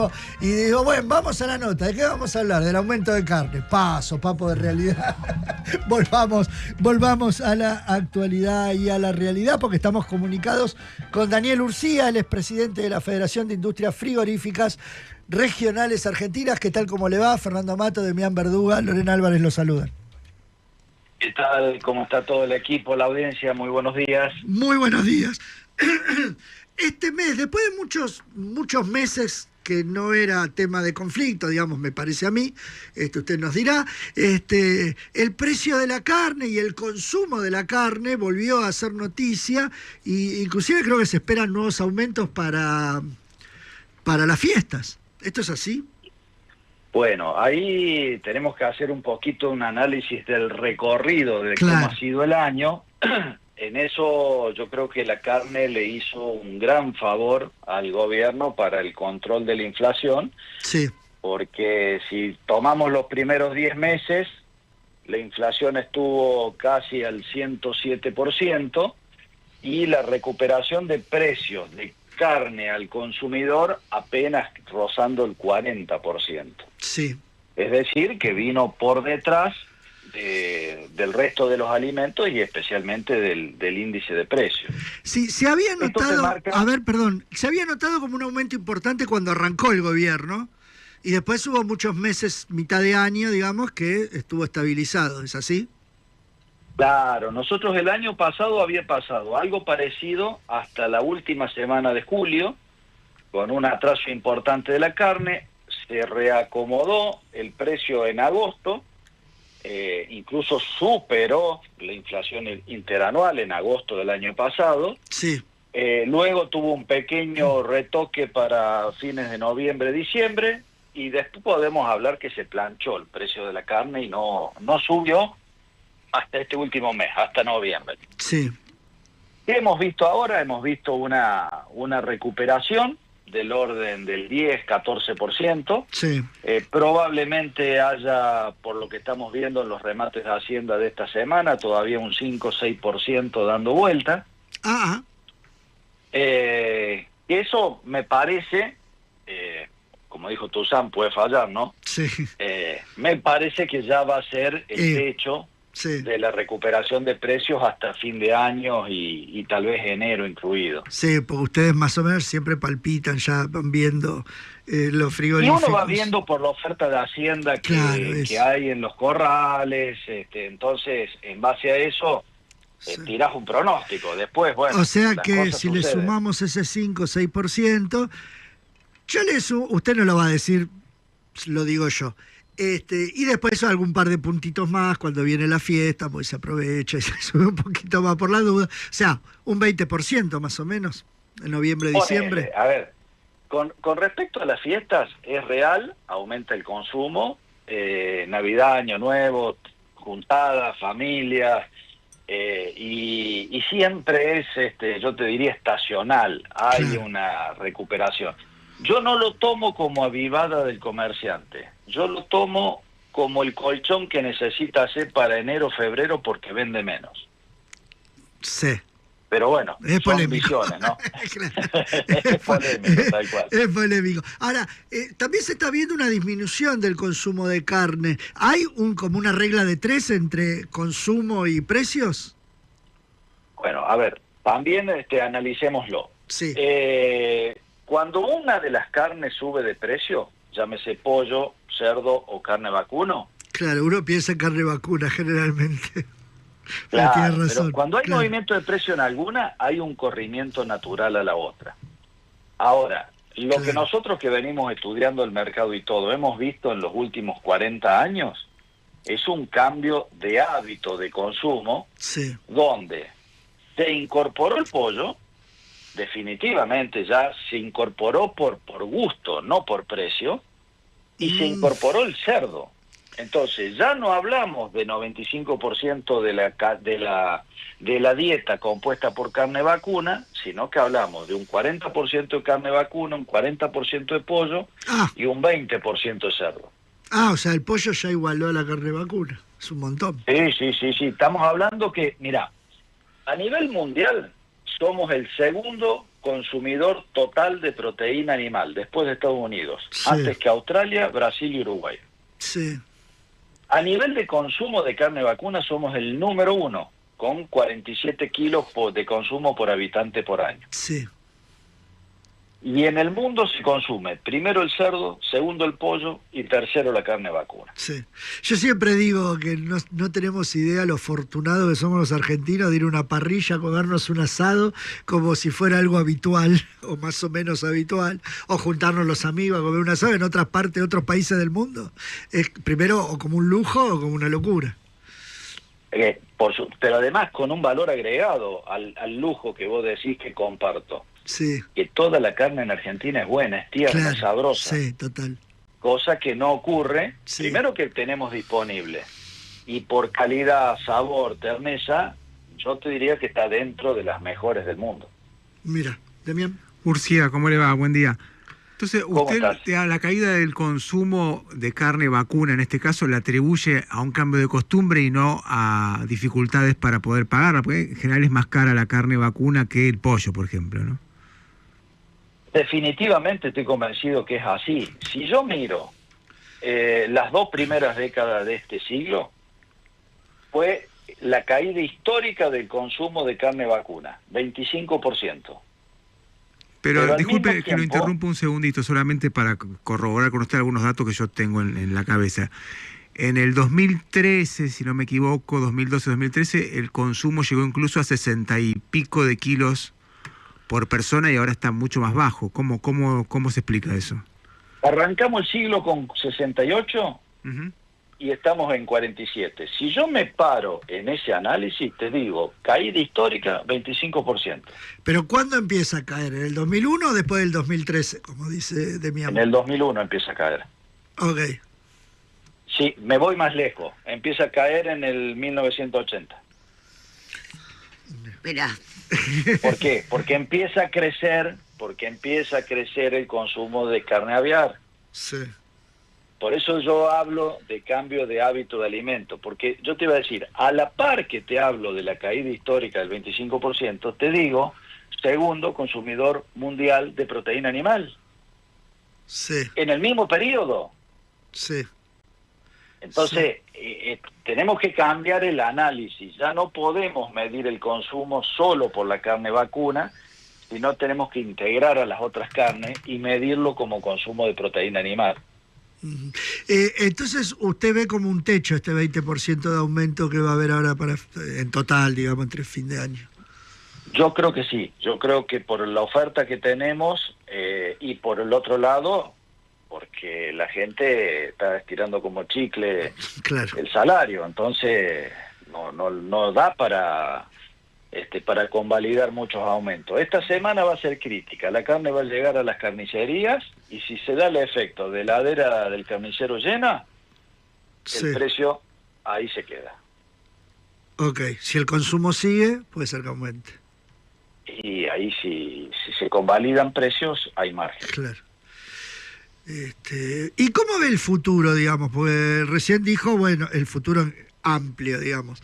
mismo. Y digo, bueno, vamos a la nota. ¿De qué vamos a hablar? Del aumento de carne. Paso, papo de realidad. Volvamos a la actualidad y a la realidad, porque estamos comunicados con Daniel Urcía, el expresidente de la Federación de Industrias Frigoríficas Regionales Argentinas. ¿Qué tal? ¿Cómo le va? Fernando Mato, Demián Verduga, Lorena Álvarez los saludan. ¿Qué tal? ¿Cómo está todo el equipo, la audiencia? Muy buenos días. Muy buenos días. Este mes, después de muchos meses que no era tema de conflicto, digamos, me parece a mí, usted nos dirá, el precio de la carne y el consumo de la carne volvió a ser noticia, y inclusive creo que se esperan nuevos aumentos para las fiestas. ¿Esto es así? Bueno, ahí tenemos que hacer un poquito un análisis del recorrido de Claro. cómo ha sido el año. En eso yo creo que la carne le hizo un gran favor al gobierno para el control de la inflación. Sí. Porque si tomamos los primeros 10 meses, la inflación estuvo casi al 107% y la recuperación de precios de carne al consumidor apenas rozando el 40%. Sí. Es decir, que vino por detrás del resto de los alimentos y especialmente del índice de precios. Sí, se había notado, marca... se había notado como un aumento importante cuando arrancó el gobierno, y después hubo muchos meses, mitad de año, digamos, que estuvo estabilizado, ¿es así? Claro, nosotros el año pasado había pasado algo parecido hasta la última semana de julio, con un atraso importante de la carne. Se reacomodó el precio en agosto, incluso superó la inflación interanual en agosto del año pasado. Sí. Luego tuvo un pequeño retoque para fines de noviembre, diciembre, y después podemos hablar que se planchó el precio de la carne y no subió hasta este último mes, hasta noviembre. Sí. ¿Qué hemos visto ahora? Hemos visto una recuperación del orden del 10-14%. Sí. Probablemente haya, por lo que estamos viendo en los remates de Hacienda de esta semana, todavía un 5-6% dando vuelta. Ah. Eso me parece, como dijo Tuzán, puede fallar, ¿no? Sí. Me parece que ya va a ser el techo. Sí. De la recuperación de precios hasta fin de año y tal vez enero incluido. Sí, porque ustedes más o menos siempre palpitan, ya van viendo los frigoríficos. Y uno va viendo por la oferta de Hacienda que hay en los corrales, entonces en base a eso tirás un pronóstico. Después, bueno, o sea que si suceden. le sumamos ese 5 o 6%, usted no lo va a decir, lo digo yo. Y después algún par de puntitos más cuando viene la fiesta, pues se aprovecha y se sube un poquito más por la duda. O sea, un 20% más o menos, en noviembre, diciembre. A ver, con respecto a las fiestas, es real, aumenta el consumo, Navidad, Año Nuevo, juntadas, familias, y siempre es, yo te diría, estacional, hay Claro. una recuperación. Yo no lo tomo como avivada del comerciante, yo lo tomo como el colchón que necesita hacer para enero, febrero, porque vende menos. Sí. Pero bueno, es son polémico. visiones, ¿no? Claro. Es polémico, tal cual. Es polémico. Ahora, también se está viendo una disminución del consumo de carne. ¿Hay como una regla de 3 entre consumo y precios? Bueno, a ver, también analicémoslo. Sí. Cuando una de las carnes sube de precio, llámese pollo, cerdo o carne vacuno. Claro, uno piensa en carne vacuna generalmente. Claro, tienes razón. pero cuando hay Claro. movimiento de precio en alguna, hay un corrimiento natural a la otra. Ahora, lo que nosotros que venimos estudiando el mercado y todo, hemos visto en los últimos 40 años, es un cambio de hábito de consumo, Sí. donde se incorporó el pollo, definitivamente ya se incorporó por gusto, no por precio, y se incorporó el cerdo. Entonces ya no hablamos de 95% de la dieta compuesta por carne vacuna, sino que hablamos de un 40% de carne vacuna, un 40% de pollo y un 20% de cerdo. O sea, el pollo ya igualó a la carne vacuna. Es un montón. Sí. Estamos hablando que, mira, a nivel mundial somos el segundo consumidor total de proteína animal, después de Estados Unidos, Sí. antes que Australia, Brasil y Uruguay. Sí. A nivel de consumo de carne vacuna somos el número 1, con 47 kilos de consumo por habitante por año. Sí. Y en el mundo se consume primero el cerdo, segundo el pollo y tercero la carne vacuna. Sí. Yo siempre digo que no tenemos idea lo afortunados que somos los argentinos de ir a una parrilla a comernos un asado como si fuera algo habitual o más o menos habitual, o juntarnos los amigos a comer un asado en otras partes, otros países del mundo. Es primero o como un lujo o como una locura. Pero además con un valor agregado al lujo que vos decís que comparto. Sí. Que toda la carne en Argentina es buena, es tierna, Claro. es sabrosa. Sí, total. Cosa que no ocurre, Sí. primero que tenemos disponible, y por calidad, sabor, terneza, yo te diría que está dentro de las mejores del mundo. Mira, Demián. Urcia, ¿cómo le va? Buen día. Entonces, ¿Cómo usted estás? a la caída del consumo de carne vacuna, en este caso, le atribuye a un cambio de costumbre y no a dificultades para poder pagarla, porque en general es más cara la carne vacuna que el pollo, por ejemplo, ¿no? Definitivamente estoy convencido que es así. Si yo miro las 2 primeras décadas de este siglo, fue la caída histórica del consumo de carne vacuna, 25%. Pero Pero al disculpe mismo que lo tiempo- interrumpa un segundito, solamente para corroborar con usted algunos datos que yo tengo en la cabeza. En el 2013, si no me equivoco, 2012-2013, el consumo llegó incluso a 60 y pico de kilos por persona y ahora está mucho más bajo. ¿Cómo se explica eso? Arrancamos el siglo con 68 Ujú. y estamos en 47. Si yo me paro en ese análisis, te digo, caída histórica, 25%. Pero ¿cuándo empieza a caer? ¿En el 2001 o después del 2013? Como dice Demián. En el 2001 empieza a caer. Ok. Sí, me voy más lejos. Empieza a caer en el 1980. Mirá, ¿Por qué? Porque empieza a crecer el consumo de carne aviar. Sí. Por eso yo hablo de cambio de hábito de alimento, porque yo te iba a decir, a la par que te hablo de la caída histórica del 25%, te digo, segundo consumidor mundial de proteína animal, Sí. en el mismo periodo. Sí. Entonces, tenemos que cambiar el análisis. Ya no podemos medir el consumo solo por la carne vacuna, sino tenemos que integrar a las otras carnes y medirlo como consumo de proteína animal. Ujú. Entonces, usted ve como un techo este 20% de aumento que va a haber ahora en total, digamos, entre fin de año. Yo creo que sí. Yo creo que por la oferta que tenemos y por el otro lado, porque la gente está estirando como chicle Claro. el salario, entonces no da para convalidar muchos aumentos. Esta semana va a ser crítica, la carne va a llegar a las carnicerías y si se da el efecto de heladera del carnicero llena, Sí. el precio ahí se queda. Ok. Si el consumo sigue, puede ser que aumente. Y ahí si se convalidan precios, hay margen. Claro. ¿Y cómo ve el futuro, digamos? Porque recién dijo, bueno, el futuro amplio, digamos.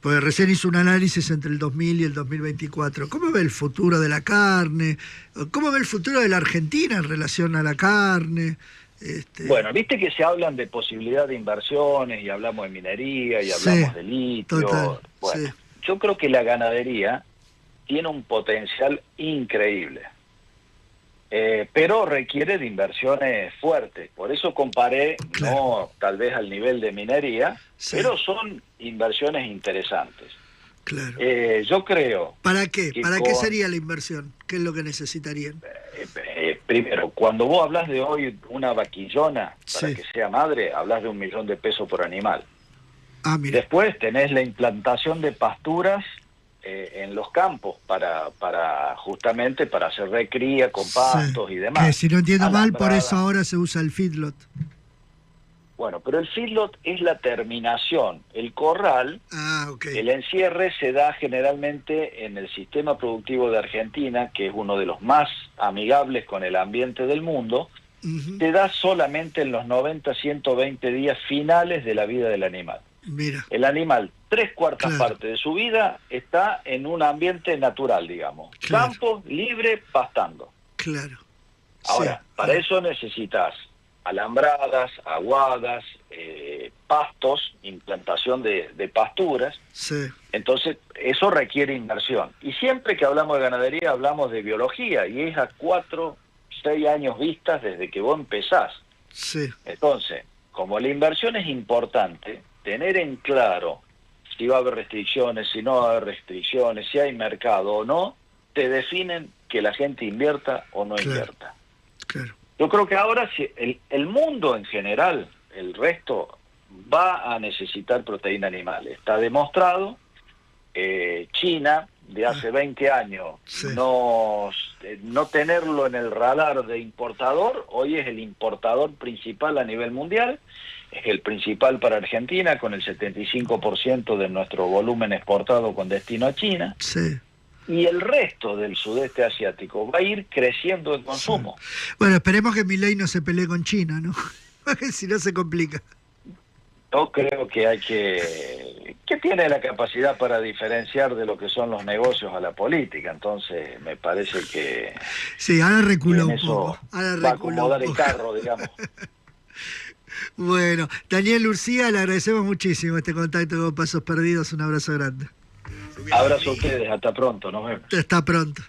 Porque recién hizo un análisis entre el 2000 y el 2024. ¿Cómo ve el futuro de la carne? ¿Cómo ve el futuro de la Argentina en relación a la carne? Bueno, viste que se hablan de posibilidad de inversiones y hablamos de minería y Sí, hablamos de litio. total, Bueno, sí. yo creo que la ganadería tiene un potencial increíble, pero requiere de inversiones fuertes. Por eso comparé, Claro. no tal vez al nivel de minería, Sí. pero son inversiones interesantes. Claro. Yo creo ¿Para qué? que ¿Para qué con- sería la inversión? ¿Qué es lo que necesitarían? primero, cuando vos hablas de hoy una vaquillona, para Sí. que sea madre, hablas de 1 millón de pesos por animal. Ah, mira. Después tenés la implantación de pasturas en los campos para justamente para hacer recría con pastos Sí. y demás. Que si no entiendo mal, por Alambrada. eso ahora se usa el feedlot. Bueno, pero el feedlot es la terminación. El corral, Ah, ok. el encierre se da generalmente en el sistema productivo de Argentina, que es uno de los más amigables con el ambiente del mundo, Ujú. se da solamente en los 90, 120 días finales de la vida del animal. Mira, El animal, 3/4 Claro. partes de su vida está en un ambiente natural, digamos. Claro. Campo, libre, pastando. claro. Ahora, Sí, para eso necesitas alambradas, aguadas, pastos, implantación de pasturas. sí, Entonces, eso requiere inversión. Y siempre que hablamos de ganadería, hablamos de biología, y es a 4, 6 años vistas desde que vos empezás. sí, Entonces, como la inversión es importante, tener en claro si va a haber restricciones, si no va a haber restricciones, si hay mercado o no, te definen que la gente invierta o no Claro. invierta. claro. Yo creo que ahora si el mundo en general, el resto, va a necesitar proteína animal. Está demostrado. China, de hace 20 años, Sí. no tenerlo en el radar de importador, hoy es el importador principal a nivel mundial, es el principal para Argentina, con el 75% de nuestro volumen exportado con destino a China, Sí. y el resto del sudeste asiático va a ir creciendo en consumo. Bueno, esperemos que Milei no se pelee con China, ¿no? Porque si no se complica. Yo creo que hay que tiene la capacidad para diferenciar de lo que son los negocios a la política, entonces me parece que Sí, ahora reculó en un eso poco. Ahora va a reculó acomodar un el poco. carro, digamos. Bueno, Daniel Urcía, le agradecemos muchísimo este contacto con Pasos Perdidos. Un abrazo grande. Abrazo a ustedes, hasta pronto, nos vemos. Hasta pronto.